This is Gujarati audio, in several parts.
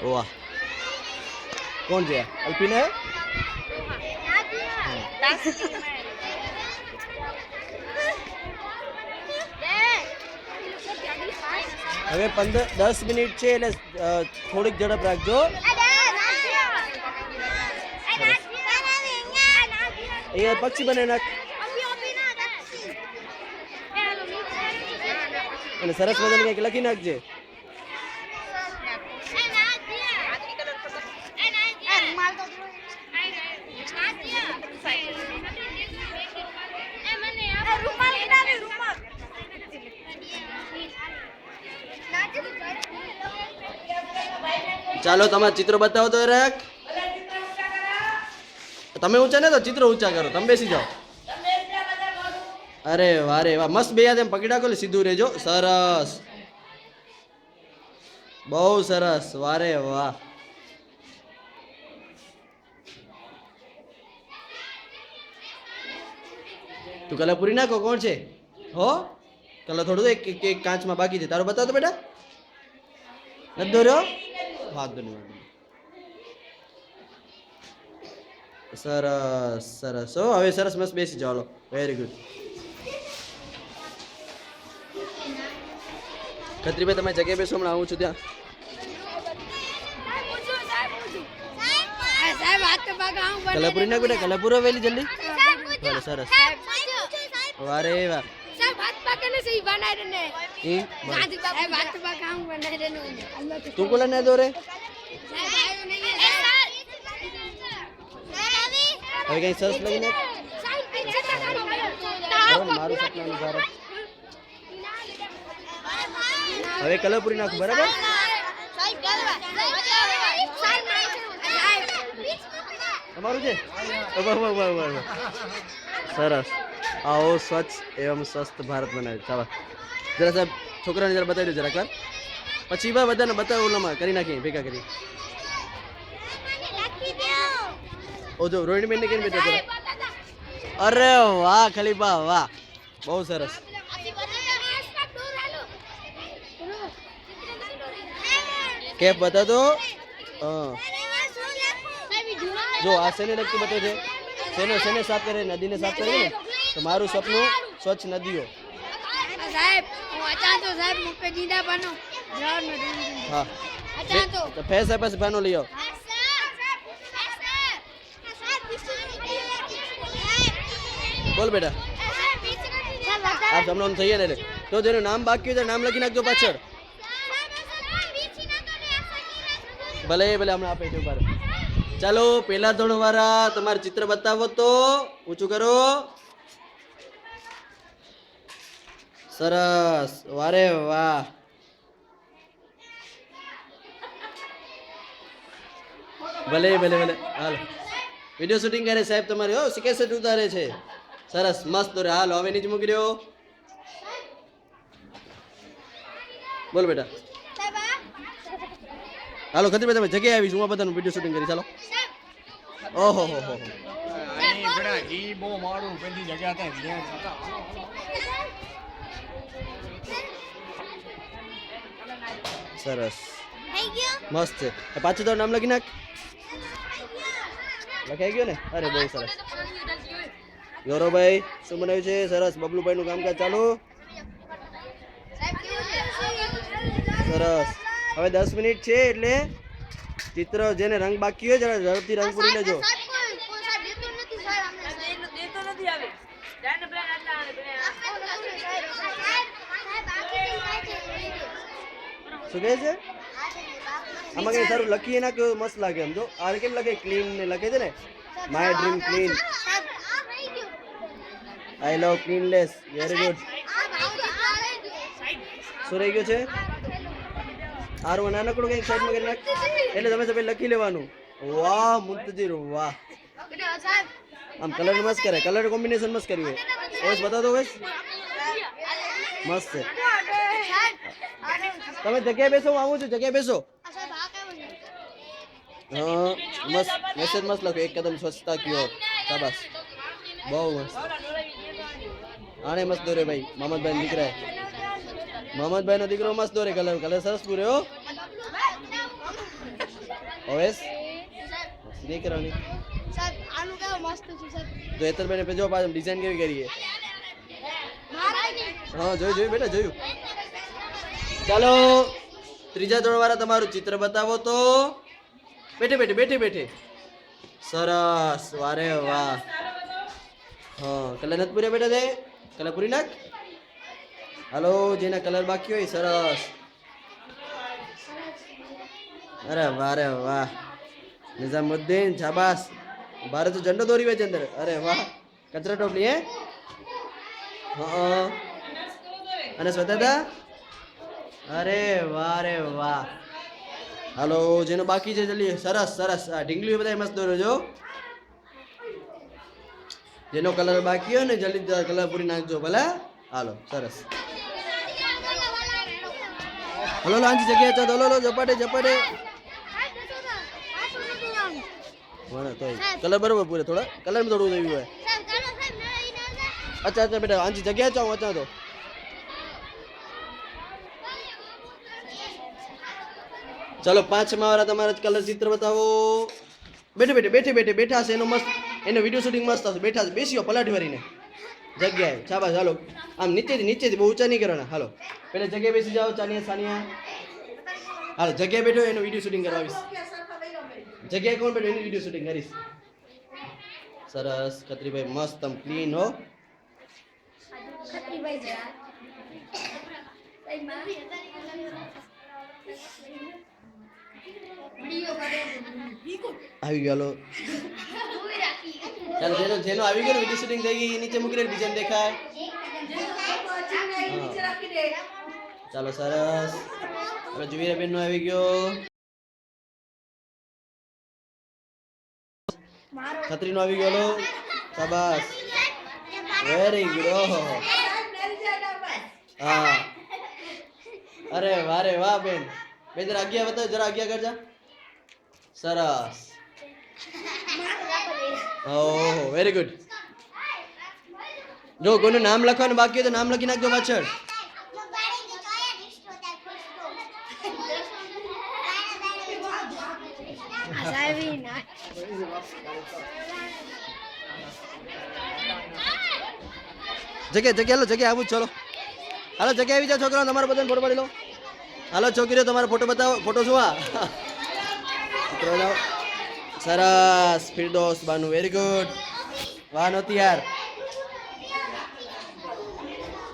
वाह कौन છે અલ્પિન હે હવે 10 મિનિટ છે એટલે થોડીક ઝડપ રાખજો અહીંયા પક્ષી બને નાખ અને સરસ મજાનું કંઈક લખી નાખજે ચાલો તમારા ચિત્રો બતાવો તો રાખ તમે ઊંચા ને તો ચિત્રો ઊંચા કરો તમે બેસી જાઓ અરે વારે વાહ મસ્ત બે યાદ એમ પકડા કો સીધું રહેજો સરસ બહુ સરસ વારે વાહ તું કલર પૂરી નાખો કોણ છે હો કલર થોડું એક એક કાચમાં બાકી છે તારો બતાવો તો બેટા નથી દોર્યો હાથ ધન્યવાદ સરસ સરસ હો હવે સરસ મસ્ત બેસી જાઓ વેરી ગુડ ખત્રીભાઈ તમે જગ્યાએ બેસો હમણાં આવું છું ત્યાં કલાપુરી નાખ બેટા કલાપુર વેલી જલ્દી ભલે સરસ વારે વાહ તું કોલા ના દોરે હવે કઈ સરસ લઈને મારું સપનાનું ભારત હવે કલરપુરી નાખ બરાબર તમારું છે સરસ આવો સ્વચ્છ એવં સ્વસ્થ ભારત બનાવે ચાલો જરા સાહેબ છોકરાને જરા બતાવી દો જરાક વાર પછી બા બધાને બતાવો ઓલામાં કરી નાખીએ ભેગા કરી ઓ જો રોહિણીબેન ને કેમ બેઠા જરા અરે વાહ ખલીફા વાહ બહુ સરસ કેપ બતા દો જો આ શેને લગતું બતાવે છે શેને સાફ કરે નદીને સાફ કરે ને તો મારું સપનું સ્વચ્છ નદીઓ હા તો ફેસ પાસે ભાનો લઈ આવો બોલ બેટા આપ સમનો થઈએ ને તો જેનું નામ બાકી હોય નામ લખી નાખજો પાછળ ભલે ભલે હમણાં આપે છે ઉપર ચાલો પેલા ધોરણ વાળા તમારું ચિત્ર બતાવો તો ઊંચું કરો સરસ વારે વાહ ભલે ભલે ભલે હાલો વિડીયો શૂટિંગ કરે સાહેબ તમારે હો કેસેટ ઉતારે છે સરસ મસ્ત દોરે હાલો હવે નીચે મૂકી દો બોલ બેટા હાલો ખત્રી તમે જગ્યાએ આવીશ હું બધાનું વિડીયો શૂટિંગ કરી ચાલો ઓહો હો હો સરસ મસ્ત છે પાછું તો નામ લખી નાખ લખાઈ ગયો ને અરે બહુ સરસ ગૌરવભાઈ શું બનાવ્યું છે સરસ બબલુભાઈ નું કામકાજ ચાલુ સરસ હવે 10 મિનિટ છે એટલે ચિત્ર જેને રંગ બાકી હોય જરા ઝડપથી રંગ પૂરી લેજો શું કહે છે આમાં કઈ સારું લખીએ ના કેવું મસ્ત લાગે એમ જો આ કેમ લખે ક્લીન ને લખે છે ને my dream clean I love cleanliness very good શું રહી ગયું છે આરું નાનકડું કંઈક સાઈડમાં કરી નાખ એટલે તમે સભે લખી લેવાનું વાહ મુંતજીર વાહ આમ કલર મસ્ત કરે કલર કોમ્બિનેશન મસ્ત કર્યું હોય બતા દો બસ મસ્ત છે તમે જગ્યાએ બેસો હું આવું છું જગ્યાએ બેસો હા મસ્ત મેસેજ મસ્ત લખો એક કદમ સ્વચ્છતા की ओर શાબાશ બહુ મસ્ત આને મસ્ત દોરે ભાઈ મોહમ્મદભાઈ દીકરા મોહમ્મદભાઈ નો દીકરો મસ્ત દોરે કલર સરસ પૂરે હો ઓએસ નહીં કરવાની જો એતર બેને જો પાછળ ડિઝાઇન કેવી કરીએ હા જોયું બેટા જોયું ચાલો ત્રીજા ધોરણ વાળા તમારું ચિત્ર બતાવો તો બેઠે સરસ વારે વાહ હા કલર નથી પૂર્યા બેટા દે કલર પૂરી નાખ હાલો જેના કલર બાકી હોય સરસ અરે વારે વાહ નિઝામુદ્દીન શાબાશ ભારત ઝંડો દોરી હોય છે અંદર અરે વાહ કચરા ટોપલી હે હા અને સ્વતંત્રતા અરે વારે વાહ હાલો જેનો બાકી છે જલ્દી સરસ આ ઢીંગલી બધા મસ્ત દોરજો જેનો કલર બાકી હોય ને જલ્દી કલર પૂરી નાખજો ભલે હાલો સરસ હલો લાંજી જગ્યા ચો દોલો ઝપાટે તો કલર બરોબર પૂરે થોડા કલર માં થોડું દેવી હોય અચ્છા બેટા આંજી જગ્યા ચાવ અચ્છા તો ચલો પાંચમા વાળા તમારા કલર ચિત્ર બતાવો બેઠા છે એનો મસ્ત એનો વિડીયો શૂટિંગ મસ્ત હશે બેઠા છે બેસીઓ પલાટી વારીને જગ્યાએ શાબાશ હાલો આમ નીચેથી બહુ ઊંચા નહીં કરવાના હાલો પેલા જગ્યાએ બેસી જાઓ સાનિયા હાલો જગ્યાએ બેઠો એનો વિડીયો શૂટિંગ કરાવીશ જગ્યાએ કોણ બેઠો એની વિડીયો શૂટિંગ કરીશ સરસ ખત્રીભાઈ મસ્ત આમ ક્લીન હો આવી ગયો ચાલો જેનો આવી ગયો વિડીયો શૂટિંગ થઈ ગઈ નીચે મૂકી ડિઝાઇન દેખાય ચાલો સરસ હવે જુવીરા બેન નો આવી ગયો ખત્રી નો આવી ગયો શાબાશ વેરી ગુડ હા અરે વારે વાહ બેન જરા આગિયા બતાવ જરા આગિયા કરજા સરસ ઓહો વેરી ગુડ જો કોઈનું નામ લખવાનું બાકી હોય તો નામ લખી નાખજો પાછળ જગ્યા આવું ચલો હાલો જગ્યા આવી જાઓ છોકરાઓ તમારા બધાને ફોટો પાડી લો હાલો છોકરીઓ તમારો ફોટો બતાવો ફોટો શું સરસ ફિરદોસ બાનુ વેરી ગુડ વાહ નહોતી યાર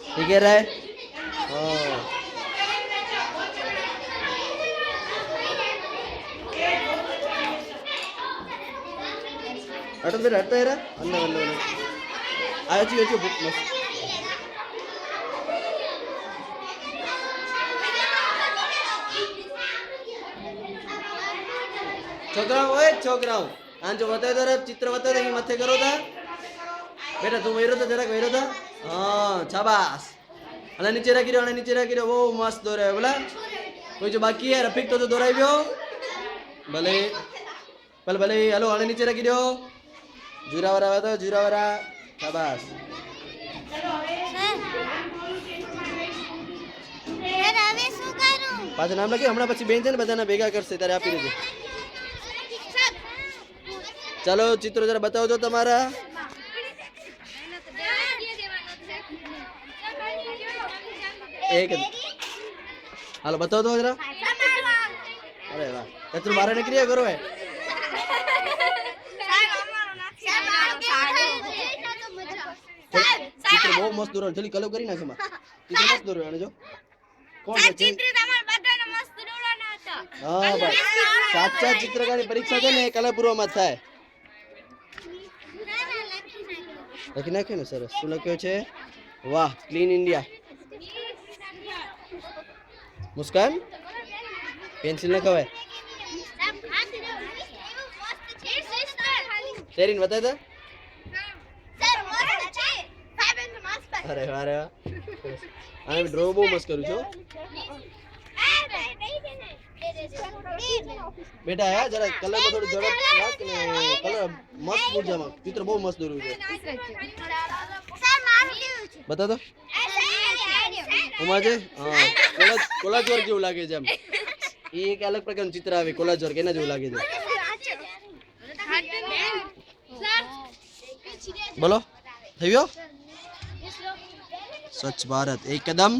ઠીક હે રે હટો બેટા હટતા યાર અન્ન આવ્યો છું ભૂખ મસ્ત છોકરાઓ આંજો બતાવ્યો તરફ ચિત્ર બતાવ્યો અહીં મથે કરો તા બેટા તું વૈરો તો જરાક વૈરો તા હા શાબાશ અને નીચે રાખી રહ્યો બહુ મસ્ત દોરાયો બોલા કોઈ જો બાકી હે રફીક તો દોરાવ્યો ભલે હાલો આને નીચે રાખી દો જુરાવરા શાબાશ પાછું નામ લખ્યું હમણાં પછી બેન છે ને બધાને ભેગા કરશે ત્યારે આપી દેજો ચાલો ચિત્રો જરા બતાવજો તમારા એક હાલો બતાવો તો જરા અરે વાહ કચરું બહાર નીકળ્યા કરો હે ચિત્ર બહુ મસ્ત દોરો જલ્દી કલર કરી નાખે માં ચિત્ર મસ્ત દોરો આને જો કોણ છે ચિત્ર તમાર બધાને મસ્ત દોરવાના હતા હા ભાઈ સાચા ચિત્રકારની પરીક્ષા છે ને એ કલર પૂર્વમાં થાય લખી નાખ્યો ને સરસ શું લખ્યો છે વાહ ક્લીન ઇન્ડિયા મુસ્કાન પેન્સિલ ન ખવાય તેરીન બતાય તા અરે વારે આને ડ્રો બહુ મસ્ત કરું છું બેટા હે જરા કલર માં થોડી ઝડપ રાખ ને કલર મસ્ત પૂરજામાં ચિત્ર બહુ મસ્ત દોર્યું છે બતા દો ઉમાજે હા કોલાજ વર્ક જેવું લાગે છે એમ એ એક અલગ પ્રકારનું ચિત્ર આવે કોલાજ વર્ક એના જેવું લાગે છે બોલો થઈ ગયો સ્વચ્છ ભારત એક કદમ